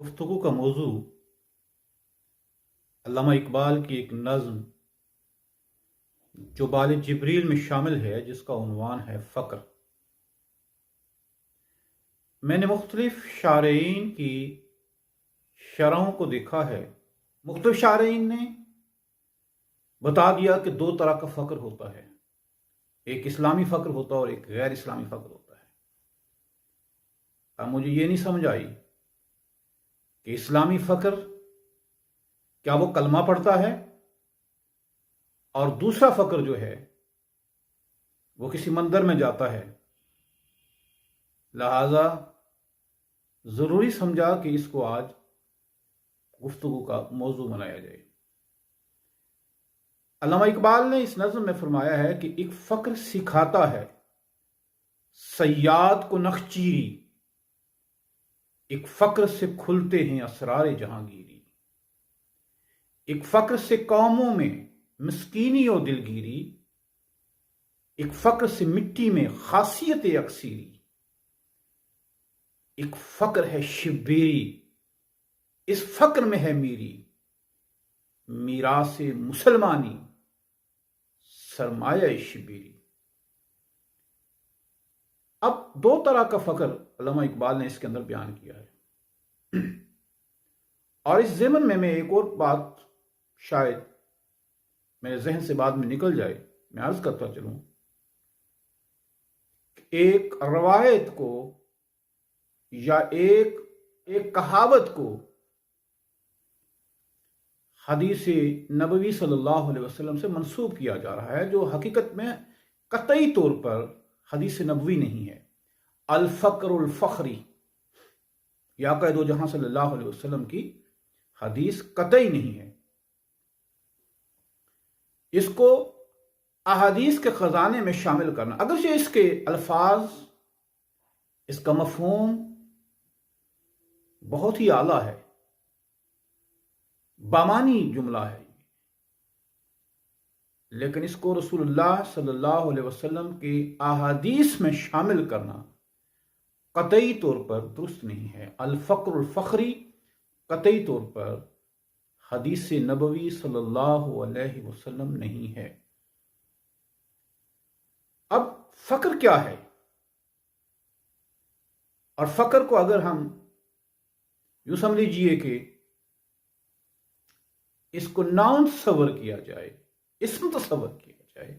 گفتگو کا موضوع علامہ اقبال کی ایک نظم جو بال جبریل میں شامل ہے، جس کا عنوان ہے فقر۔ میں نے مختلف شارعین کی شرحوں کو دیکھا ہے۔ مختلف شارعین نے بتا دیا کہ دو طرح کا فقر ہوتا ہے، ایک اسلامی فقر ہوتا ہے اور ایک غیر اسلامی فقر ہوتا ہے۔ اب مجھے یہ نہیں سمجھ آئی کہ اسلامی فقر کیا وہ کلمہ پڑھتا ہے، اور دوسرا فقر جو ہے وہ کسی مندر میں جاتا ہے۔ لہذا ضروری سمجھا کہ اس کو آج گفتگو کا موضوع بنایا جائے۔ علامہ اقبال نے اس نظم میں فرمایا ہے کہ ایک فقر سکھاتا ہے صیاد کو نخچیری، ایک فقر سے کھلتے ہیں اسرار جہانگیری، ایک فقر سے قوموں میں مسکینی و دلگیری، ایک فقر سے مٹی میں خاصیت اکثیری، ایک فقر ہے شبیری، اس فقر میں ہے میری میراث مسلمانی سرمایہ شبیری۔ اب دو طرح کا فقر علامہ اقبال نے اس کے اندر بیان کیا ہے، اور اس ضمن میں ایک اور بات شاید میرے ذہن سے بعد میں نکل جائے، میں عرض کرتا چلوں کہ ایک روایت کو یا ایک کہاوت کو حدیث نبوی صلی اللہ علیہ وسلم سے منسوب کیا جا رہا ہے، جو حقیقت میں قطعی طور پر حدیث نبوی نہیں ہے۔ الفقر الفخری، یہ آقا دو جہاں صلی اللہ علیہ وسلم کی حدیث قطعی نہیں ہے۔ اس کو احادیث کے خزانے میں شامل کرنا، اگرچہ اس کے الفاظ، اس کا مفہوم بہت ہی اعلیٰ ہے، بامانی جملہ ہے، لیکن اس کو رسول اللہ صلی اللہ علیہ وسلم کی احادیث میں شامل کرنا قطعی طور پر درست نہیں ہے۔ الفقر الفخری قطعی طور پر حدیث نبوی صلی اللہ علیہ وسلم نہیں ہے۔ اب فقر کیا ہے، اور فقر کو اگر ہم یوں سمجھ لیجئے کہ اس کو ناؤن تصور کیا جائے، اسم تصور کیا جائے،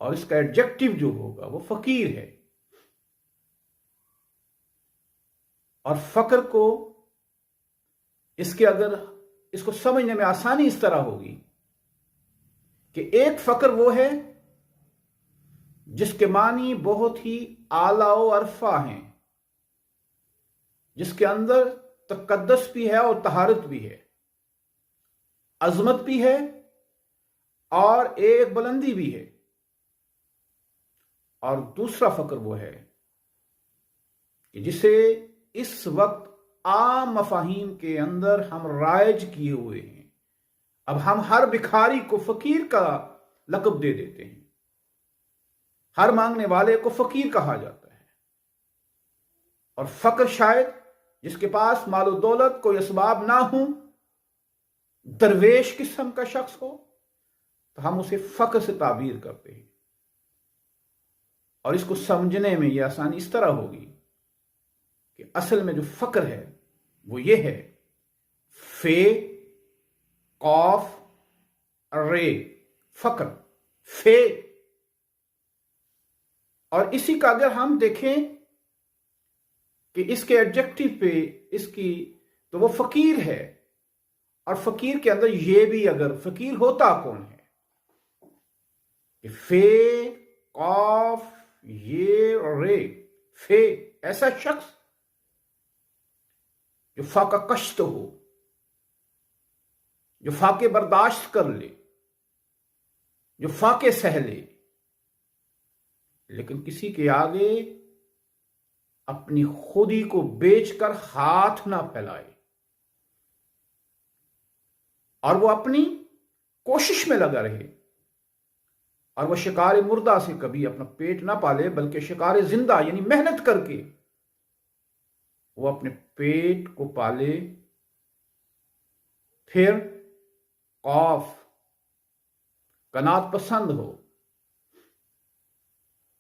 اور اس کا ایڈجیکٹو جو ہوگا وہ فقیر ہے، اور فقر کو اس کو سمجھنے میں آسانی اس طرح ہوگی کہ ایک فقر وہ ہے جس کے معنی بہت ہی اعلیٰ و عرفہ ہیں، جس کے اندر تقدس بھی ہے اور طہارت بھی ہے، عظمت بھی ہے اور ایک بلندی بھی ہے۔ اور دوسرا فقر وہ ہے کہ جسے اس وقت عام مفاہیم کے اندر ہم رائج کیے ہوئے ہیں۔ اب ہم ہر بھکاری کو فقیر کا لقب دے دیتے ہیں، ہر مانگنے والے کو فقیر کہا جاتا ہے، اور فقر شاید جس کے پاس مال و دولت کوئی اسباب نہ ہوں، درویش قسم کا شخص ہو، تو ہم اسے فقر سے تعبیر کرتے ہیں۔ اور اس کو سمجھنے میں یہ آسانی اس طرح ہوگی کہ اصل میں جو فقر ہے وہ یہ ہے، فے قاف رے، فقر، فے۔ اور اسی کا اگر ہم دیکھیں کہ اس کے ایڈجیکٹو پہ اس کی، تو وہ فقیر ہے، اور فقیر کے اندر یہ بھی، اگر فقیر ہوتا کون ہے کہ فے قاف یہ رے، فے، ایسا شخص جو فاقہ کشت ہو، جو فاقے برداشت کر لے، جو فاقے سہ لے، لیکن کسی کے آگے اپنی خودی کو بیچ کر ہاتھ نہ پھیلائے، اور وہ اپنی کوشش میں لگا رہے، اور وہ شکار مردہ سے کبھی اپنا پیٹ نہ پالے، بلکہ شکار زندہ یعنی محنت کر کے وہ اپنے پیٹ کو پالے، پھر قوف قناعت پسند ہو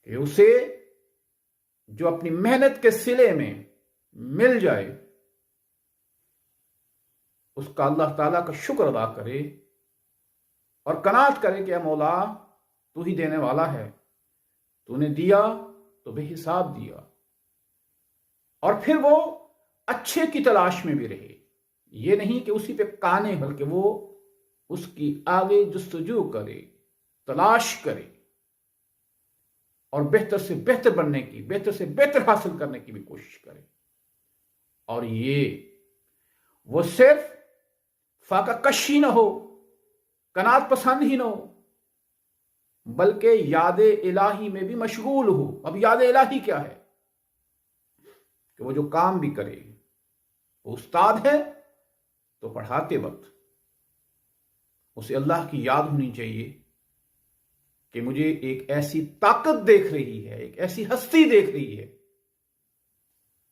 کہ اسے جو اپنی محنت کے صلے میں مل جائے اس کا اللہ تعالیٰ کا شکر ادا کرے اور قناعت کرے کہ اے مولا تو ہی دینے والا ہے، تو نے دیا تو بے حساب دیا، اور پھر وہ اچھے کی تلاش میں بھی رہے، یہ نہیں کہ اسی پہ کانے، بلکہ وہ اس کی آگے جستجو کرے، تلاش کرے اور بہتر سے بہتر بننے کی، بہتر سے بہتر حاصل کرنے کی بھی کوشش کرے۔ اور یہ وہ صرف فاقہ کشی نہ ہو، قناعت پسند ہی نہ ہو، بلکہ یاد الہی میں بھی مشغول ہو۔ اب یاد الہی کیا ہے؟ کہ وہ جو کام بھی کرے، وہ استاد ہے تو پڑھاتے وقت اسے اللہ کی یاد ہونی چاہیے کہ مجھے ایک ایسی طاقت دیکھ رہی ہے، ایک ایسی ہستی دیکھ رہی ہے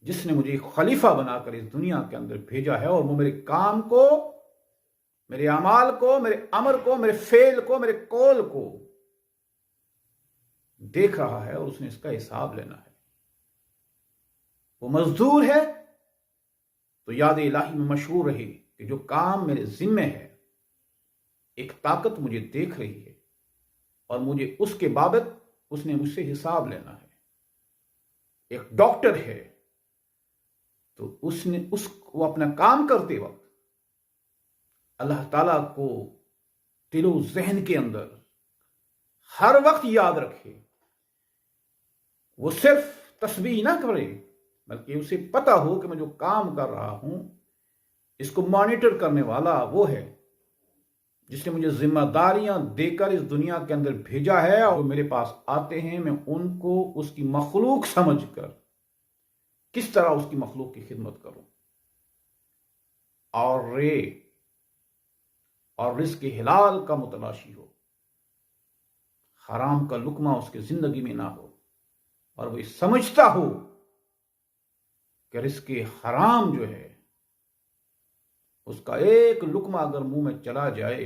جس نے مجھے ایک خلیفہ بنا کر اس دنیا کے اندر بھیجا ہے، اور وہ میرے کام کو، میرے اعمال کو، میرے امر کو، میرے فعل کو، میرے قول کو دیکھ رہا ہے، اور اس نے اس کا حساب لینا ہے۔ وہ مزدور ہے تو یاد الہی میں مشغول رہے کہ جو کام میرے ذمہ ہے، ایک طاقت مجھے دیکھ رہی ہے اور مجھے اس کے بابت اس نے مجھ سے حساب لینا ہے۔ ایک ڈاکٹر ہے تو وہ اپنا کام کرتے وقت اللہ تعالیٰ کو دل و ذہن کے اندر ہر وقت یاد رکھے، وہ صرف تسبیح نہ کرے بلکہ اسے پتا ہو کہ میں جو کام کر رہا ہوں اس کو مانیٹر کرنے والا وہ ہے جس نے مجھے ذمہ داریاں دے کر اس دنیا کے اندر بھیجا ہے، اور میرے پاس آتے ہیں میں ان کو اس کی مخلوق سمجھ کر کس طرح اس کی مخلوق کی خدمت کروں، اور رزق حلال کا متلاشی ہو، حرام کا لقمہ اس کی زندگی میں نہ ہو، اور وہ سمجھتا ہو کہ رزق حرام جو ہے اس کا ایک لقمہ اگر منہ میں چلا جائے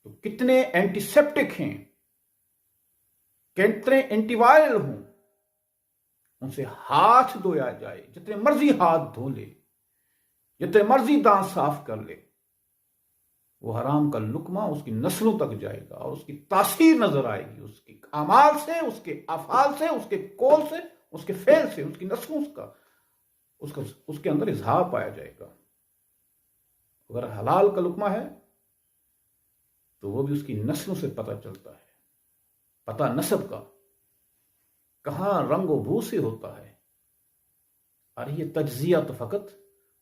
تو کتنے اینٹی سیپٹک ہیں، کتنے اینٹی وائرل ہوں، ان سے ہاتھ دھویا جائے، جتنے مرضی ہاتھ دھو لے، جتنے مرضی دانت صاف کر لے، وہ حرام کا لقمہ اس کی نسلوں تک جائے گا، اور اس کی تاثیر نظر آئے گی، اس کے اعمال سے، اس کے افعال سے، اس کے قول سے، اس کے فعل سے، اس کی نسلوں کا اس کے اندر اظہار پایا جائے گا۔ اگر حلال کا لقمہ ہے تو وہ بھی اس کی نسلوں سے پتہ چلتا ہے، پتہ نسب کا کہاں رنگ و بو سے ہوتا ہے، اور یہ تجزیہ تو فقط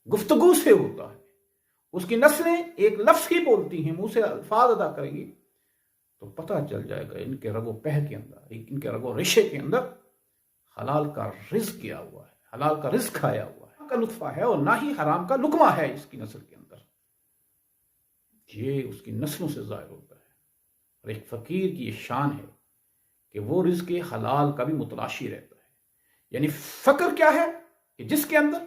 گفتگو سے ہوتا ہے۔ اس کی نسلیں ایک لفظ ہی بولتی ہیں، منہ سے الفاظ ادا کریں گی تو پتہ چل جائے گا ان کے رگ و پہ کے اندر، ان کے رگ و ریشے کے اندر حلال کا رزق کیا ہوا ہے، حلال کا رزق کھایا ہوا ہے، کا لطفہ ہے، اور نہ ہی حرام کا لقمہ ہے اس کی نسل کے اندر۔ یہ اس کی نسلوں سے ظاہر ہوتا ہے، اور ایک فقیر کی یہ شان ہے کہ وہ رزق حلال کا بھی متلاشی رہتا ہے۔ یعنی فقر کیا ہے؟ کہ جس کے اندر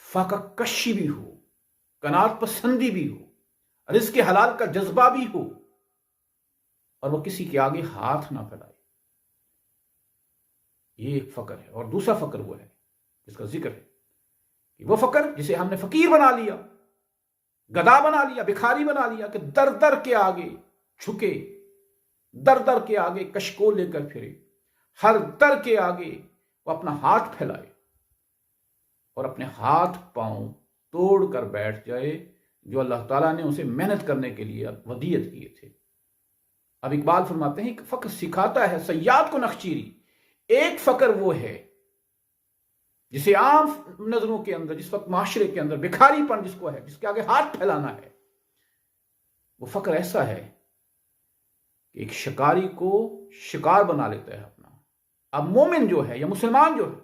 فاقہ کشی بھی ہو، قناعت پسندی بھی ہو، رزق حلال کا جذبہ بھی ہو، اور وہ کسی کے آگے ہاتھ نہ پھیلائے۔ یہ ایک فقر ہے۔ اور دوسرا فقر وہ ہے جس کا ذکر ہے کہ وہ فقر جسے ہم نے فقیر بنا لیا، گدا بنا لیا، بھکاری بنا لیا، کہ در در کے آگے جھکے، در در کے آگے کشکول لے کر پھرے، ہر در کے آگے وہ اپنا ہاتھ پھیلائے اور اپنے ہاتھ پاؤں توڑ کر بیٹھ جائے جو اللہ تعالیٰ نے اسے محنت کرنے کے لیے ودیت کیے تھے۔ اب اقبال فرماتے ہیں کہ فقر سکھاتا ہے صیاد کو نخچیری۔ ایک فقر وہ ہے جسے عام نظروں کے اندر، جس وقت معاشرے کے اندر بھکاری پن جس کو ہے، جس کے آگے ہاتھ پھیلانا ہے، وہ فقر ایسا ہے کہ ایک شکاری کو شکار بنا لیتا ہے اپنا۔ اب مومن جو ہے یا مسلمان جو ہے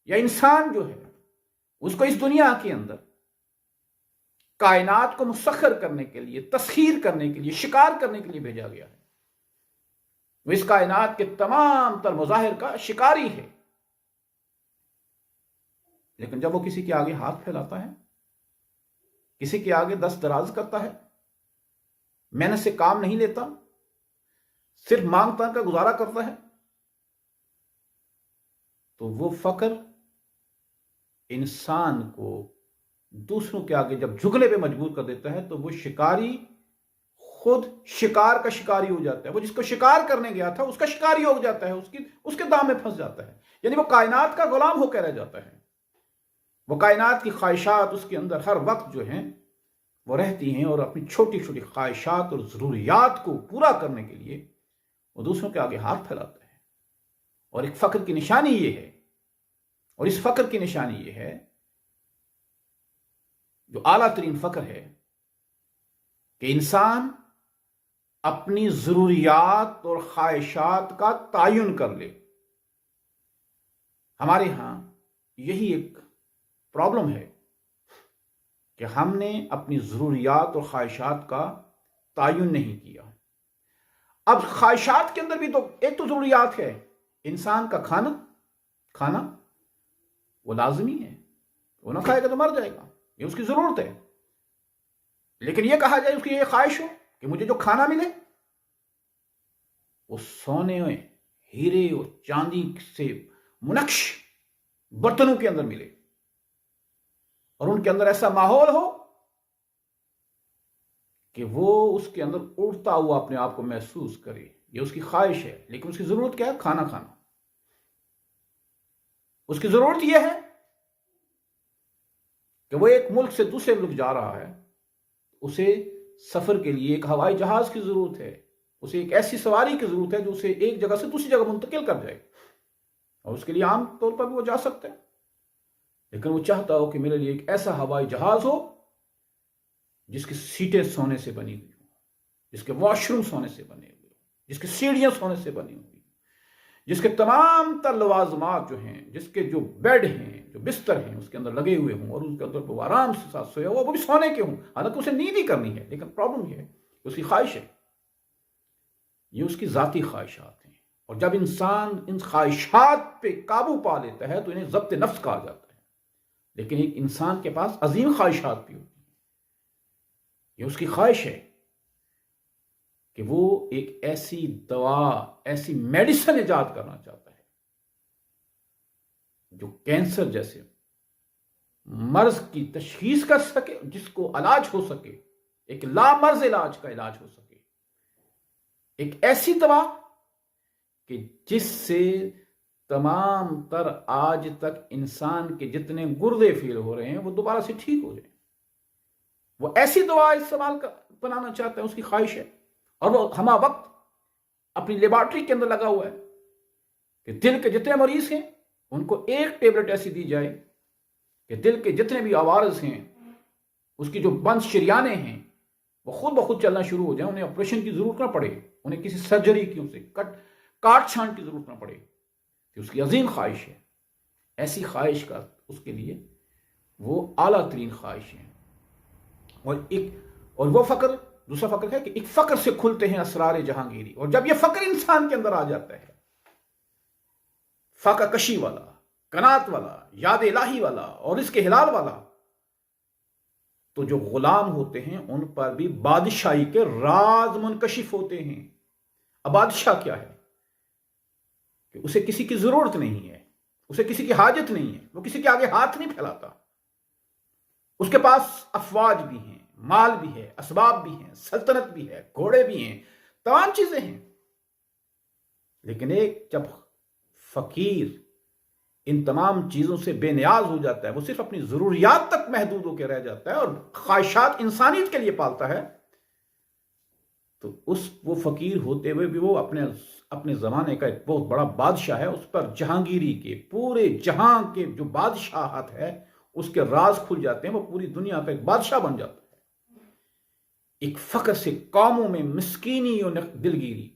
یا انسان جو ہے، اس کو اس دنیا کے اندر کائنات کو مسخر کرنے کے لیے، تسخیر کرنے کے لیے، شکار کرنے کے لیے بھیجا گیا ہے۔ وہ اس کائنات کے تمام تر مظاہر کا شکاری ہے۔ لیکن جب وہ کسی کے آگے ہاتھ پھیلاتا ہے، کسی کے آگے دست دراز کرتا ہے، محنت سے کام نہیں لیتا، صرف مانگ تانگ کا گزارا کرتا ہے، تو وہ فقر انسان کو دوسروں کے آگے جب جھکنے پہ مجبور کر دیتا ہے تو وہ شکاری خود شکار کا شکاری ہو جاتا ہے. وہ جس کو شکار کرنے گیا تھا اس کا شکاری ہو جاتا ہے، اس کے دام میں پھنس جاتا ہے. یعنی وہ کائنات کا غلام ہو کے رہ جاتا ہے. وہ کائنات کی خواہشات اس کے اندر ہر وقت جو ہیں وہ رہتی ہیں، اور اپنی چھوٹی چھوٹی خواہشات اور ضروریات کو پورا کرنے کے لیے وہ دوسروں کے آگے ہاتھ پھیلاتا ہے. اور ایک فقر کی نشانی یہ ہے، اور اس فقر کی نشانی یہ ہے جو اعلیٰ ترین فقر ہے کہ انسان اپنی ضروریات اور خواہشات کا تعین کر لے. ہمارے ہاں یہی ایک پرابلم ہے کہ ہم نے اپنی ضروریات اور خواہشات کا تعین نہیں کیا. اب خواہشات کے اندر بھی تو ایک تو ضروریات ہے، انسان کا کھانا وہ لازمی ہے، وہ نہ کھائے گا تو مر جائے گا، یہ اس کی ضرورت ہے. لیکن یہ کہا جائے اس کی یہ خواہش ہو کہ مجھے جو کھانا ملے وہ سونے ہیرے اور چاندی سے منقش برتنوں کے اندر ملے، اور ان کے اندر ایسا ماحول ہو کہ وہ اس کے اندر اڑتا ہوا اپنے آپ کو محسوس کرے. یہ اس کی خواہش ہے، لیکن اس کی ضرورت کیا ہے؟ کھانا. اس کی ضرورت یہ ہے کہ وہ ایک ملک سے دوسرے ملک جا رہا ہے، اسے سفر کے لیے ایک ہوائی جہاز کی ضرورت ہے، اسے ایک ایسی سواری کی ضرورت ہے جو اسے ایک جگہ سے دوسری جگہ منتقل کر جائے. اور اس کے لیے عام طور پر بھی وہ جا سکتا ہے، لیکن وہ چاہتا ہو کہ میرے لیے ایک ایسا ہوائی جہاز ہو جس کی سیٹیں سونے سے بنی ہوئی ہوں، جس کے واش روم سونے سے بنے ہوئے ہوں، جس کی سیڑھیاں سونے سے بنی ہوئی، جس کے تمام تر لوازمات جو ہیں، جس کے جو بیڈ ہیں، جو بستر ہیں اس کے اندر لگے ہوئے ہوں، اور اس کے اندر وہ آرام سے ساتھ سویا وہ بھی سونے کے ہوں. حالانکہ اسے نیند ہی کرنی ہے، لیکن پرابلم یہ ہے کہ اس کی خواہش ہے، یہ اس کی ذاتی خواہشات ہیں. اور جب انسان ان خواہشات پہ قابو پا لیتا ہے تو انہیں ضبط نفس کہا جاتا ہے. لیکن ایک انسان کے پاس عظیم خواہشات بھی ہوتی ہیں. یہ اس کی خواہش ہے کہ وہ ایک ایسی دوا، ایسی میڈیسن ایجاد کرنا چاہتا ہے جو کینسر جیسے مرض کی تشخیص کر سکے، جس کو علاج ہو سکے، ایک لامرض علاج کا علاج ہو سکے. ایک ایسی دوا کہ جس سے تمام تر آج تک انسان کے جتنے گردے فیل ہو رہے ہیں وہ دوبارہ سے ٹھیک ہو جائیں. وہ ایسی دوا استعمال بنانا چاہتا ہے، اس کی خواہش ہے. اور وہ ہمہ وقت اپنی لیبارٹری کے اندر لگا ہوا ہے کہ دل کے جتنے مریض ہیں ان کو ایک ٹیبلٹ ایسی دی جائے کہ دل کے جتنے بھی عوارض ہیں، اس کی جو بند شریانیں ہیں، وہ خود بخود چلنا شروع ہو جائیں. انہیں آپریشن کی ضرورت نہ پڑے، انہیں کسی سرجری کی سے کاٹ چھانٹ کی ضرورت نہ پڑے. کہ اس کی عظیم خواہش ہے. ایسی خواہش کا اس کے لیے وہ اعلیٰ ترین خواہش ہے. اور وہ فقر، دوسرا فقر ہے کہ ایک فقر سے کھلتے ہیں اسرار جہانگیری. اور جب یہ فقر انسان کے اندر آ جاتا ہے، فاقہ کشی والا، قناعت والا، یاد الہی والا اور اس کے ہلال والا، تو جو غلام ہوتے ہیں ان پر بھی بادشاہی کے راز منکشف ہوتے ہیں. اب بادشاہ کیا ہے کہ اسے کسی کی ضرورت نہیں ہے، اسے کسی کی حاجت نہیں ہے، وہ کسی کے آگے ہاتھ نہیں پھیلاتا. اس کے پاس افواج بھی ہیں، مال بھی ہے، اسباب بھی ہیں، سلطنت بھی ہے، گھوڑے بھی ہیں، تمام چیزیں ہیں. لیکن ایک جب فقیر ان تمام چیزوں سے بے نیاز ہو جاتا ہے، وہ صرف اپنی ضروریات تک محدود ہو کے رہ جاتا ہے اور خواہشات انسانیت کے لیے پالتا ہے، تو وہ فقیر ہوتے ہوئے بھی وہ اپنے زمانے کا ایک بہت بڑا بادشاہ ہے. اس پر جہانگیری کے پورے جہاں کے جو بادشاہت ہے اس کے راز کھل جاتے ہیں. وہ پوری دنیا کا ایک بادشاہ بن جاتا ہے. ایک فقر سے قوموں میں مسکینی اور دلگیری.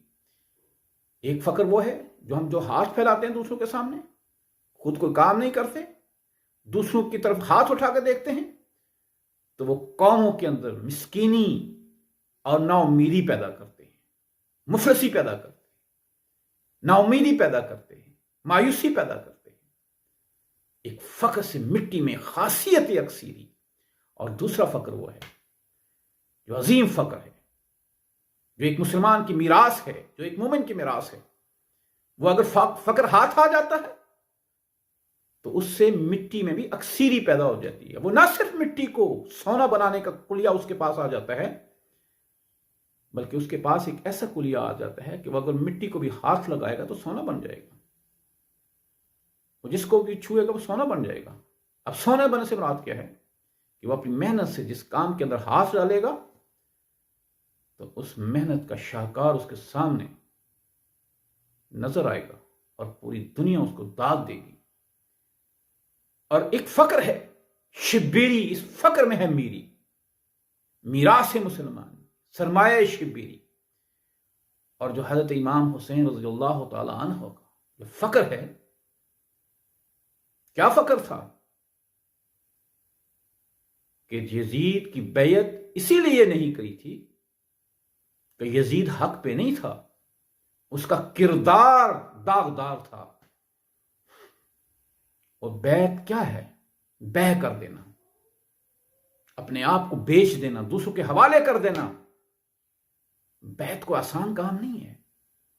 ایک فقر وہ ہے جو ہاتھ پھیلاتے ہیں دوسروں کے سامنے، خود کوئی کام نہیں کرتے، دوسروں کی طرف ہاتھ اٹھا کے دیکھتے ہیں، تو وہ قوموں کے اندر مسکینی اور نا امیدی پیدا کرتے ہیں، مفلسی پیدا کرتے ہیں، نا امیدی پیدا کرتے ہیں، مایوسی پیدا کرتے ہیں. ایک فقر سے مٹی میں خاصیت اکثیری، اور دوسرا فقر وہ ہے جو عظیم فقر ہے، جو ایک مسلمان کی میراث ہے، جو ایک مومن کی میراث ہے۔ وہ اگر فقر ہاتھ آ جاتا ہے تو اس سے مٹی میں بھی اکثیری پیدا ہو جاتی ہے۔ وہ نہ صرف مٹی کو سونا بنانے کا کلیہ اس کے پاس آ جاتا ہے، بلکہ اس کے پاس ایک ایسا کلیہ آ جاتا ہے کہ وہ اگر مٹی کو بھی ہاتھ لگائے گا تو سونا بن جائے گا، وہ جس کو بھی چھوئے گا وہ سونا بن جائے گا۔ اب سونا بننے سے مراد کیا ہے کہ وہ اپنی محنت سے جس کام کے اندر ہاتھ ڈالے گا تو اس محنت کا شاہکار اس کے سامنے نظر آئے گا اور پوری دنیا اس کو داد دے گی۔ اور ایک فقر ہے شبیری، اس فقر میں ہے میراث مسلمان، سرمایہ شبیری۔ اور جو حضرت امام حسین رضی اللہ تعالی عنہ کا جو فقر ہے، کیا فقر تھا کہ یزید کی بیعت اسی لیے نہیں کری تھی کہ یزید حق پہ نہیں تھا، اس کا کردار داغدار تھا۔ اور بیعت کیا ہے؟ بیع کر دینا، اپنے آپ کو بیچ دینا، دوسروں کے حوالے کر دینا۔ بیعت کو آسان کام نہیں ہے،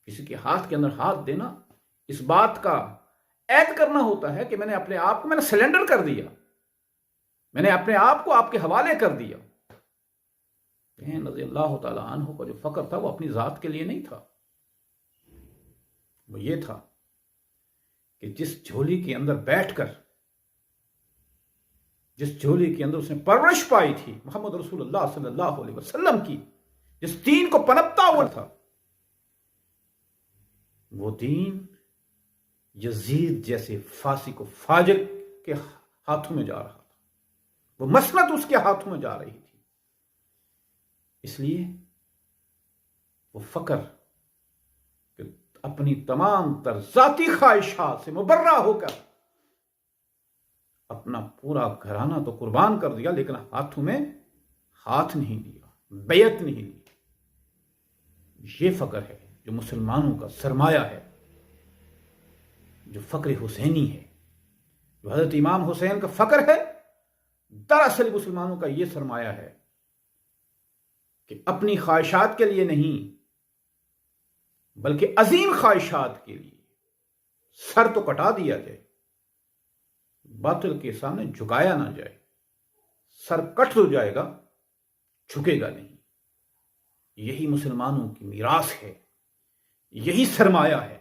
کسی کے ہاتھ کے اندر ہاتھ دینا، اس بات کا عہد کرنا ہوتا ہے کہ میں نے اپنے آپ کو سلنڈر کر دیا، میں نے اپنے آپ کو آپ کے حوالے کر دیا۔ رضی اللہ تعالی عنہ کا جو فقر تھا وہ اپنی ذات کے لیے نہیں تھا، وہ یہ تھا کہ جس جھولی کے اندر بیٹھ کر، جس جھولی کے اندر اس نے پرورش پائی تھی محمد رسول اللہ صلی اللہ علیہ وسلم کی، جس دین کو پنپتا ہوا تھا، وہ دین یزید جیسے فاسق و فاجر کے ہاتھوں میں جا رہا تھا، وہ مسلط اس کے ہاتھوں میں جا رہی تھی۔ اس لیے وہ فقر کہ اپنی تمام تر ذاتی خواہشات سے مبرہ ہو کر اپنا پورا گھرانہ تو قربان کر دیا، لیکن ہاتھوں میں ہاتھ نہیں دیا، بیعت نہیں لی۔ یہ فقر ہے جو مسلمانوں کا سرمایہ ہے، جو فقر حسینی ہے، جو حضرت امام حسین کا فقر ہے۔ دراصل مسلمانوں کا یہ سرمایہ ہے کہ اپنی خواہشات کے لیے نہیں بلکہ عظیم خواہشات کے لیے سر تو کٹا دیا جائے، باطل کے سامنے جھکایا نہ جائے۔ سر کٹ تو جائے گا، جھکے گا نہیں۔ یہی مسلمانوں کی میراث ہے، یہی سرمایہ ہے،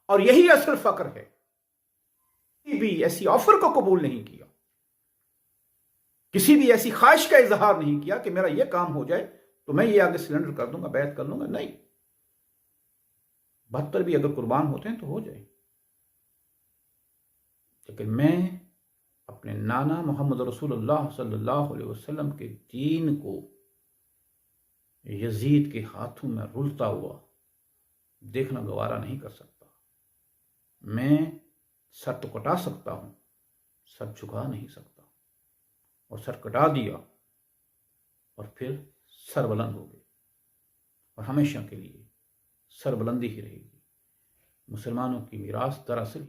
اور یہی اصل فقر ہے۔ کسی بھی ایسی آفر کو قبول نہیں کیا، کسی بھی ایسی خواہش کا اظہار نہیں کیا کہ میرا یہ کام ہو جائے تو میں یہ آگے سلنڈر کر دوں گا، بیعت کر لوں گا۔ نہیں، 72 بھی اگر قربان ہوتے ہیں تو ہو جائے، لیکن میں اپنے نانا محمد رسول اللہ صلی اللہ علیہ وسلم کے دین کو یزید کے ہاتھوں میں رلتا ہوا دیکھنا گوارا نہیں کر سکتا۔ میں سر تو کٹا سکتا ہوں، سر جھکا نہیں سکتا، اور سر کٹا دیا اور پھر سر بلند ہو گئے، اور ہمیشہ کے لیے سر بلندی ہی رہے گی۔ مسلمانوں کی میراث دراصل